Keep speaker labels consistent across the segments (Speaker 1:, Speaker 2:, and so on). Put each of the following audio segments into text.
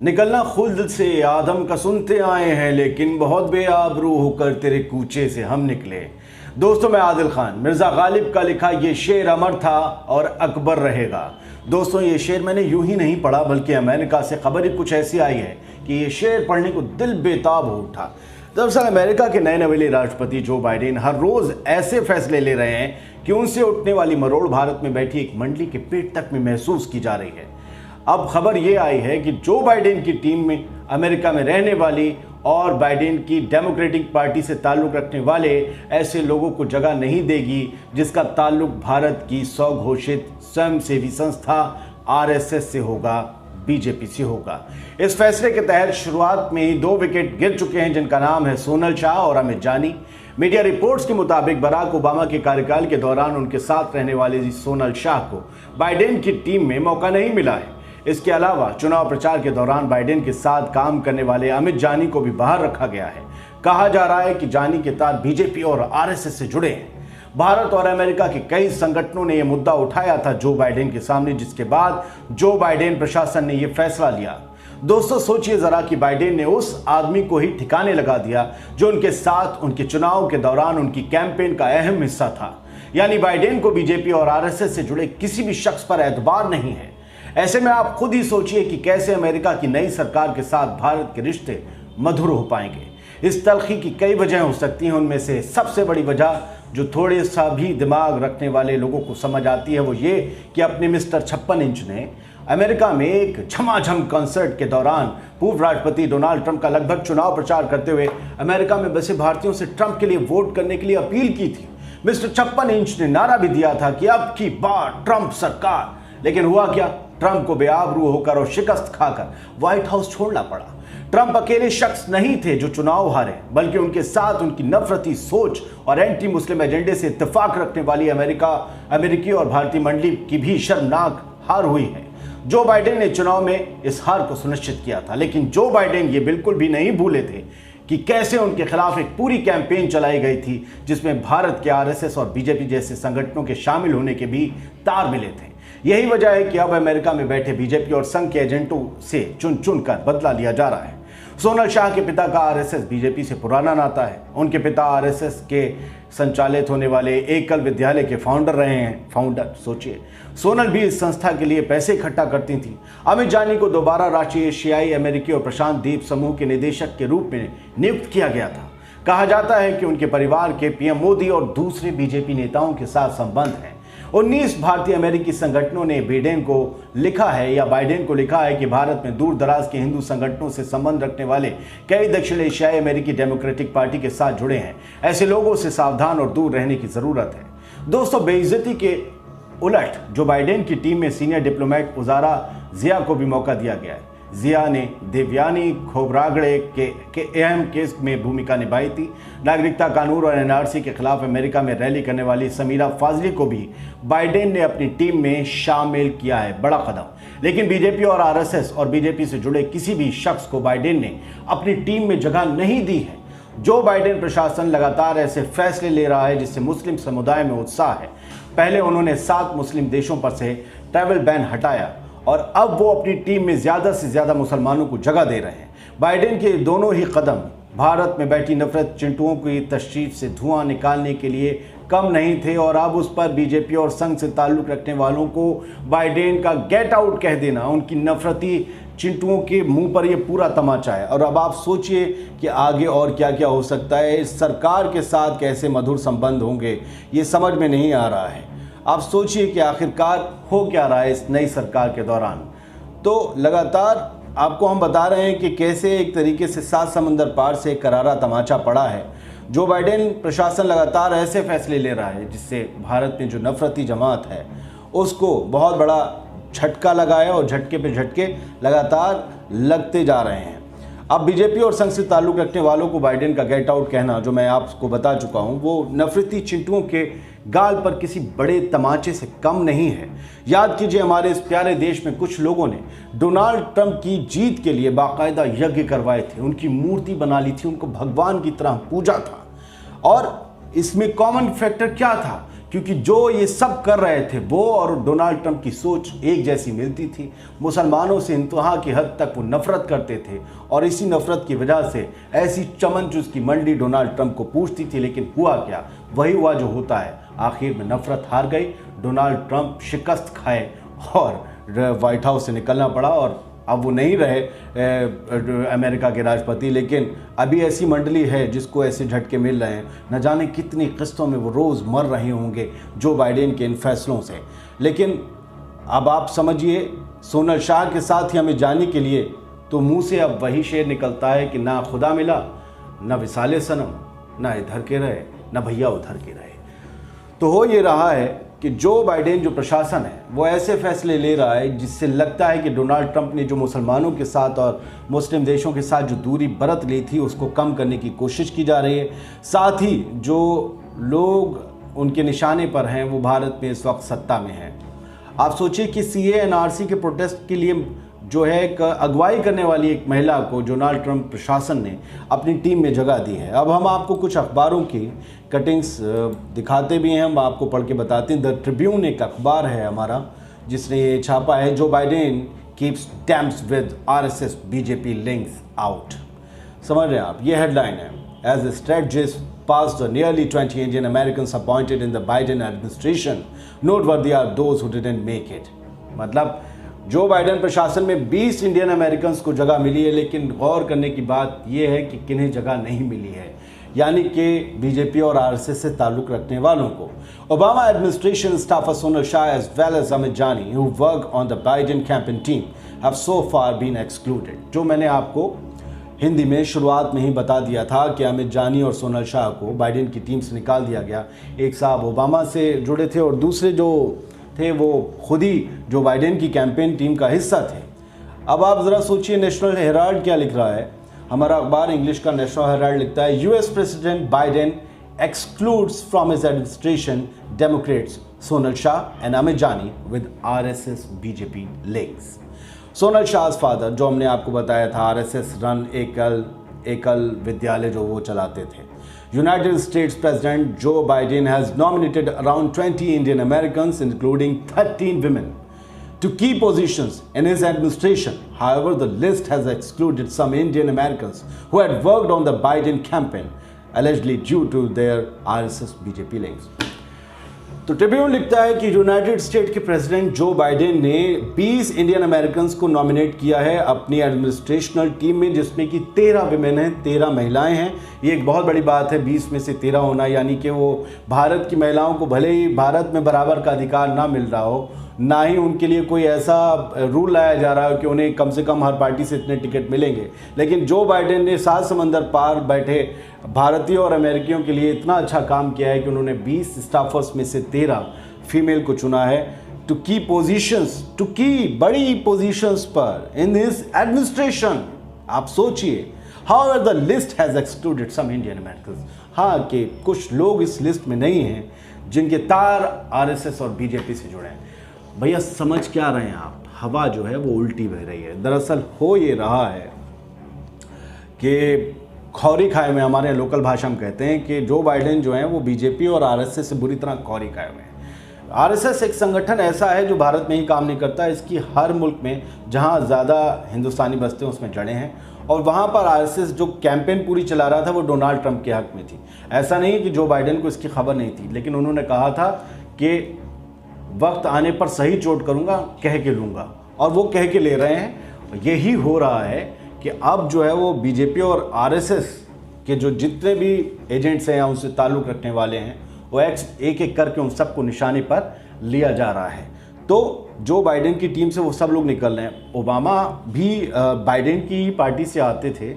Speaker 1: निकलना खुल्द से आदम का सुनते आए हैं, लेकिन बहुत बेआबरू होकर तेरे कूचे से हम निकले। दोस्तों, मैं आदिल खान। मिर्ज़ा गालिब का लिखा ये शेर अमर था और अकबर रहेगा। दोस्तों, ये शेर मैंने यूं ही नहीं पढ़ा, बल्कि अमेरिका से खबर ही कुछ ऐसी आई है कि ये शेर पढ़ने को दिल बेताब हो उठा। दरअसल अमेरिका के नए नवेले राष्ट्रपति जो बाइडेन हर रोज ऐसे फैसले ले रहे हैं कि उनसे उठने वाली मरोड़ भारत में बैठी एक मंडली के पेट तक में महसूस की जा रही है। अब खबर ये आई है कि जो बाइडेन की टीम में अमेरिका में रहने वाली और बाइडेन की डेमोक्रेटिक पार्टी से ताल्लुक़ रखने वाले ऐसे लोगों को जगह नहीं देगी जिसका ताल्लुक़ भारत की स्वघोषित स्वयंसेवी संस्था आरएसएस से होगा, बीजेपी से होगा। इस फैसले के तहत शुरुआत में ही 2 विकेट गिर चुके हैं, जिनका नाम है सोनल शाह और अमित जानी। मीडिया रिपोर्ट्स के मुताबिक बराक ओबामा के कार्यकाल के दौरान उनके साथ रहने वाले सोनल शाह को बाइडेन की टीम में मौका नहीं मिला है। इसके अलावा चुनाव प्रचार के दौरान बाइडेन के साथ काम करने वाले अमित जानी को भी बाहर रखा गया है। कहा जा रहा है कि जानी के तार बीजेपी और आरएसएस से जुड़े हैं। भारत और अमेरिका के कई संगठनों ने यह मुद्दा उठाया था जो बाइडेन के सामने, जिसके बाद जो बाइडेन प्रशासन ने यह फैसला लिया। दोस्तों, सोचिए जरा कि बाइडेन ने उस आदमी को ही ठिकाने लगा दिया जो उनके साथ उनके चुनाव के दौरान उनकी कैंपेन का अहम हिस्सा था। यानी बाइडेन को बीजेपी और आरएसएस से जुड़े किसी भी शख्स पर एतबार नहीं है। ऐसे में आप खुद ही सोचिए कि कैसे अमेरिका की नई सरकार के साथ भारत के रिश्ते मधुर हो पाएंगे। इस तलखी की कई वजह हो सकती हैं। उनमें से सबसे बड़ी वजह जो थोड़े सा भी दिमाग रखने वाले लोगों को समझ आती है वो ये कि अपने मिस्टर 56 इंच ने अमेरिका में एक झमाझम कॉन्सर्ट के दौरान पूर्व राष्ट्रपति डोनाल्ड ट्रंप का लगभग चुनाव प्रचार करते हुए अमेरिका में बसे भारतीयों से ट्रंप के लिए वोट करने के लिए अपील की थी। मिस्टर 56 इंच ने नारा भी दिया था कि अब की बार ट्रंप सरकार। लेकिन हुआ क्या? ट्रंप को बेआबरू होकर और शिकस्त खाकर व्हाइट हाउस छोड़ना पड़ा। ट्रंप अकेले शख्स नहीं थे जो चुनाव हारे, बल्कि उनके साथ उनकी नफरती सोच और एंटी मुस्लिम एजेंडे से इत्तेफाक रखने वाली अमेरिकी और भारतीय मंडली की भी शर्मनाक हार हुई है। जो बाइडेन ने चुनाव में इस हार को सुनिश्चित किया था, लेकिन जो बाइडेन ये बिल्कुल भी नहीं भूले थे कि कैसे उनके खिलाफ एक पूरी कैंपेन चलाई गई थी जिसमें भारत के आरएसएस और बीजेपी जैसे संगठनों के शामिल होने के भी तार मिले थे। यही वजह है कि अब अमेरिका में बैठे बीजेपी और संघ के एजेंटों से चुन चुन कर बदला लिया जा रहा है। सोनल शाह के पिता का आरएसएस बीजेपी से पुराना नाता है। उनके पिता आरएसएस के संचालित होने वाले एकल विद्यालय के फाउंडर रहे हैं। सोचिए, सोनल भी इस संस्था के लिए पैसे इकट्ठा करती थी। अमित जानी को दोबारा राष्ट्रीय एशियाई अमेरिकी और प्रशांत द्वीप समूह के निदेशक के रूप में नियुक्त किया गया था। कहा जाता है कि उनके परिवार के पीएम मोदी और दूसरे बीजेपी नेताओं के साथ संबंध है। 19 भारतीय अमेरिकी संगठनों ने बाइडेन को लिखा है कि भारत में दूर दराज के हिंदू संगठनों से संबंध रखने वाले कई दक्षिण एशियाई अमेरिकी डेमोक्रेटिक पार्टी के साथ जुड़े हैं। ऐसे लोगों से सावधान और दूर रहने की जरूरत है। दोस्तों, बेइज्जती के उलट जो बाइडेन की टीम में सीनियर डिप्लोमेट उजारा जिया को भी मौका दिया गया है। जिया ने देवयानी खोबरागड़े के अहम केस में भूमिका निभाई थी। नागरिकता कानून और एनआरसी के खिलाफ अमेरिका में रैली करने वाली समीरा फाजली को भी बाइडेन ने अपनी टीम में शामिल किया है। बड़ा कदम। लेकिन बीजेपी और आरएसएस और बीजेपी से जुड़े किसी भी शख्स को बाइडेन ने अपनी टीम में जगह नहीं दी है। जो बाइडेन प्रशासन लगातार ऐसे फैसले ले रहा है जिससे मुस्लिम समुदाय में उत्साह है। पहले उन्होंने 7 मुस्लिम देशों पर से ट्रैवल बैन हटाया और अब वो अपनी टीम में ज़्यादा से ज़्यादा मुसलमानों को जगह दे रहे हैं। बाइडेन के दोनों ही कदम भारत में बैठी नफरत चिंटुओं की तशरीफ से धुआं निकालने के लिए कम नहीं थे और अब उस पर बीजेपी और संघ से ताल्लुक़ रखने वालों को बाइडेन का गेट आउट कह देना उनकी नफरती चिंटुओं के मुंह पर यह पूरा तमाचा है। और अब आप सोचिए कि आगे और क्या क्या हो सकता है। इस सरकार के साथ कैसे मधुर संबंध होंगे, ये समझ में नहीं आ रहा है। आप सोचिए कि आखिरकार हो क्या रहा है इस नई सरकार के दौरान। तो लगातार आपको हम बता रहे हैं कि कैसे एक तरीके से 7 समंदर पार से करारा तमाचा पड़ा है। जो बाइडेन प्रशासन लगातार ऐसे फैसले ले रहा है जिससे भारत में जो नफरती जमात है उसको बहुत बड़ा झटका लगा है और झटके पे झटके लगातार लगते जा रहे हैं। अब बीजेपी और संघ से ताल्लुक़ रखने वालों को बाइडेन का गेट आउट कहना, जो मैं आपको बता चुका हूं, वो नफरती चिंटुओं के गाल पर किसी बड़े तमाचे से कम नहीं है। याद कीजिए, हमारे इस प्यारे देश में कुछ लोगों ने डोनाल्ड ट्रंप की जीत के लिए बाकायदा यज्ञ करवाए थे, उनकी मूर्ति बना ली थी, उनको भगवान की तरह पूजा था। और इसमें कॉमन फैक्टर क्या था क्योंकि जो ये सब कर रहे थे वो और डोनाल्ड ट्रंप की सोच एक जैसी मिलती थी। मुसलमानों से इंतहा की हद तक वो नफरत करते थे और इसी नफरत की वजह से ऐसी चमन चूस की मंडी डोनाल्ड ट्रंप को पूछती थी। लेकिन हुआ क्या? वही हुआ जो होता है, आखिर में नफरत हार गई, डोनाल्ड ट्रंप शिकस्त खाए और व्हाइट हाउस से निकलना पड़ा। और अब वो नहीं रहे अमेरिका के राष्ट्रपति, लेकिन अभी ऐसी मंडली है जिसको ऐसे झटके मिल रहे हैं, न जाने कितनी किस्तों में वो रोज़ मर रहे होंगे जो बाइडेन के इन फैसलों से। लेकिन अब आप समझिए, सोनल शाह के साथ ही हमें जाने के लिए तो मुंह से अब वही शेर निकलता है कि ना खुदा मिला, ना विसाले सनम, ना इधर के रहे, ना भैया उधर के रहे। तो हो ये रहा है कि जो बाइडेन जो प्रशासन है वो ऐसे फैसले ले रहा है जिससे लगता है कि डोनाल्ड ट्रंप ने जो मुसलमानों के साथ और मुस्लिम देशों के साथ जो दूरी बरत ली थी उसको कम करने की कोशिश की जा रही है। साथ ही जो लोग उनके निशाने पर हैं वो भारत में इस वक्त सत्ता में हैं। आप सोचिए कि CAA NRC के प्रोटेस्ट के लिए जो है एक अगुवाई करने वाली एक महिला को डोनाल्ड ट्रंप प्रशासन ने अपनी टीम में जगह दी है। अब हम आपको कुछ अखबारों की कटिंग्स दिखाते भी हैं, हम आपको पढ़ के बताते हैं। द ट्रिब्यून एक अखबार है हमारा जिसने ये छापा है, जो Biden keeps tabs with RSS BJP links out. समझ रहे हैं आप, ये हेडलाइन है। As the strategists past the nearly 20 Indian Americans appointed in the Biden administration, noteworthy are those who didn't make it। मतलब जो बाइडेन प्रशासन में 20 Indian Americans को जगह मिली है, लेकिन गौर करने की बात यह है कि किन्हें जगह नहीं मिली है, यानी कि बीजेपी और RSS से ताल्लुक रखने वालों को। Obama administration staffer Sonal Shah as well as Amit Jani who work on the Biden campaign team have so far been excluded. जो मैंने आपको हिंदी में शुरुआत में ही बता दिया था कि अमित जानी और सोनल शाह को बाइडेन की टीम से निकाल दिया गया। एक साहब ओबामा से जुड़े थे और दूसरे जो थे वो खुद ही जो बाइडेन की कैंपेन टीम का हिस्सा थे। अब आप ज़रा सोचिए, नेशनल हेराल्ड क्या लिख रहा है, हमारा अखबार इंग्लिश का नेशनल हेराल्ड लिखता है, US president Biden excludes from his administration Democrats Sonal Shah and Amit Jani with RSS BJP links. Sonal शाह's फादर, जो हमने आपको बताया था RSS रन एकल विद्यालय जो वो चलाते थे। United States President Joe Biden has nominated around 20 Indian Americans, including 13 women, to key positions in his administration. However, the list has excluded some Indian Americans who had worked on the Biden campaign, allegedly due to their RSS BJP links. तो Tribune लिखता है कि United state के president Joe Biden ने 20 Indian Americans को nominate किया है अपनी एडमिनिस्ट्रेशनल टीम में, जिसमें कि 13 विमेन हैं, 13 महिलाएं हैं। ये एक बहुत बड़ी बात है, 20 में से 13 होना, यानी कि वो भारत की महिलाओं को भले ही भारत में बराबर का अधिकार ना मिल रहा हो, ना ही उनके लिए कोई ऐसा रूल लाया जा रहा है कि उन्हें कम से कम हर पार्टी से इतने टिकट मिलेंगे, लेकिन जो बाइडेन ने 7 समंदर पार बैठे भारतीयों और अमेरिकियों के लिए इतना अच्छा काम किया है कि उन्होंने 20 स्टाफर्स में से 13 फीमेल को चुना है टू की बड़ी पोजीशंस पर इन हिज एडमिनिस्ट्रेशन। आप सोचिए, however the list has excluded some Indian Americans. हाँ, कि कुछ लोग इस लिस्ट में नहीं हैं जिनके तार RSS और BJP से जुड़े हैं। भैया समझ क्या रहे हैं आप, हवा जो है वो उल्टी बह रही है। दरअसल हो ये रहा है कि खौरी खाए में, हमारे लोकल भाषा में कहते हैं कि जो बाइडेन जो हैं वो BJP और RSS से बुरी तरह खौरी खाए हुए हैं। RSS एक संगठन ऐसा है जो भारत में ही काम नहीं करता, इसकी हर मुल्क में जहां ज़्यादा हिंदुस्तानी बसते हैं उसमें जड़े हैं, और वहां पर RSS जो कैंपेन पूरी चला रहा था वो डोनाल्ड ट्रंप के हक में थी। ऐसा नहीं कि जो बाइडेन को इसकी खबर नहीं थी, लेकिन उन्होंने कहा था कि वक्त आने पर सही चोट करूंगा, कह के लूँगा, और वो कह के ले रहे हैं। यही हो रहा है कि अब जो है वो BJP और RSS के जो जितने भी एजेंट्स हैं या उनसे ताल्लुक़ रखने वाले हैं वो एक एक करके उन सबको निशाने पर लिया जा रहा है। तो जो बाइडेन की टीम से वो सब लोग निकल रहे हैं। ओबामा भी बाइडेन की पार्टी से आते थे,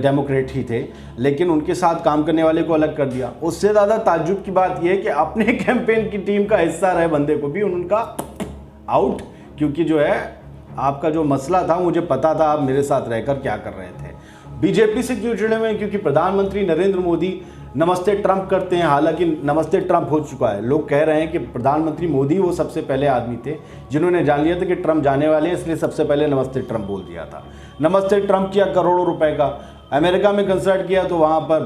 Speaker 1: डेमोक्रेट ही थे, लेकिन उनके साथ काम करने वाले को अलग कर दिया। उससे ज़्यादा ताज्जुब की बात यह है कि अपने कैंपेन की टीम का हिस्सा रहे बंदे को भी उनका आउट, क्योंकि जो है आपका जो मसला था मुझे पता था आप मेरे साथ रहकर क्या कर रहे थे। बीजेपी से क्यों जुड़े हुए हैं? क्योंकि प्रधानमंत्री नरेंद्र मोदी नमस्ते ट्रंप करते हैं, हालांकि नमस्ते ट्रंप हो चुका है। लोग कह रहे हैं कि प्रधानमंत्री मोदी वो सबसे पहले आदमी थे जिन्होंने जान लिया था कि ट्रंप जाने वाले हैं, इसलिए सबसे पहले नमस्ते ट्रंप बोल दिया था। नमस्ते ट्रंप किया, करोड़ों रुपए का। अमेरिका में कंसर्ट किया तो वहाँ पर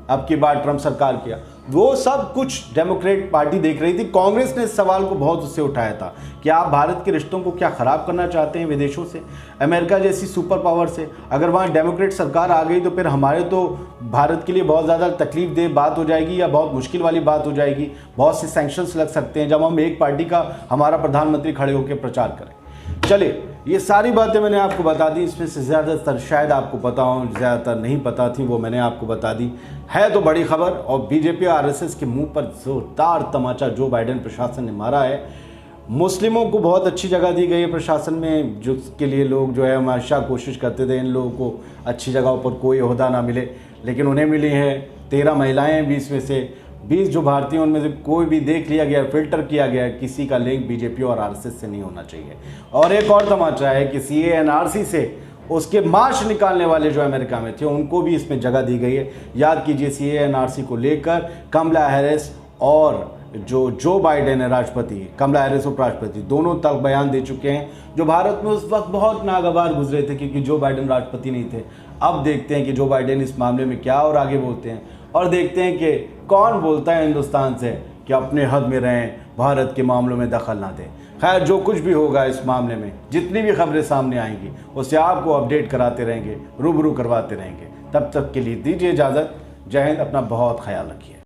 Speaker 1: अब की बार ट्रंप सरकार किया, वो सब कुछ डेमोक्रेट पार्टी देख रही थी। कांग्रेस ने इस सवाल को बहुत उससे उठाया था कि आप भारत के रिश्तों को क्या ख़राब करना चाहते हैं विदेशों से, अमेरिका जैसी सुपर पावर से। अगर वहाँ डेमोक्रेट सरकार आ गई तो फिर हमारे तो भारत के लिए बहुत ज़्यादा तकलीफ दे बात हो जाएगी या बहुत मुश्किल वाली बात हो जाएगी। बहुत से सैंक्शंस लग सकते हैं जब हम एक पार्टी का हमारा प्रधानमंत्री खड़े होकर प्रचार करें। चलिए, ये सारी बातें मैंने आपको बता दी। इसमें से ज़्यादातर शायद आपको पता हो, ज़्यादातर नहीं पता थी, वो मैंने आपको बता दी। है तो बड़ी खबर, और बीजेपी और आरएसएस के मुंह पर जोरदार तमाचा जो बाइडेन प्रशासन ने मारा है। मुस्लिमों को बहुत अच्छी जगह दी गई है प्रशासन में, जिसके लिए लोग जो है हमेशा कोशिश करते थे इन लोगों को अच्छी जगहों पर कोई ओहदा ना मिले, लेकिन उन्हें मिली है। 13 महिलाएँ हैं 20 में से 20 जो भारतीय, उनमें से कोई भी देख लिया गया, फिल्टर किया गया, किसी का लिंक बीजेपी और आरएसएस से नहीं होना चाहिए। और एक और तमाचा है कि सीए एनआरसी से उसके मार्च निकालने वाले जो अमेरिका में थे उनको भी इसमें जगह दी गई है। याद कीजिए, सीए एनआरसी को लेकर कमला हैरिस और जो बाइडेन है राष्ट्रपति, कमला हैरिस उपराष्ट्रपति, दोनों तक बयान दे चुके हैं, जो भारत में उस वक्त बहुत नागवार गुजरे थे क्योंकि जो बाइडेन राष्ट्रपति नहीं थे। अब देखते हैं कि जो बाइडेन इस मामले में क्या और आगे बोलते हैं, और देखते हैं कि कौन बोलता है हिंदुस्तान से कि अपने हद में रहें, भारत के मामलों में दखल ना दें। खैर, जो कुछ भी होगा इस मामले में, जितनी भी खबरें सामने आएंगी उससे आपको अपडेट कराते रहेंगे, रूबरू करवाते रहेंगे। तब तक के लिए दीजिए इजाज़त। जय हिंद, अपना बहुत ख्याल रखिए।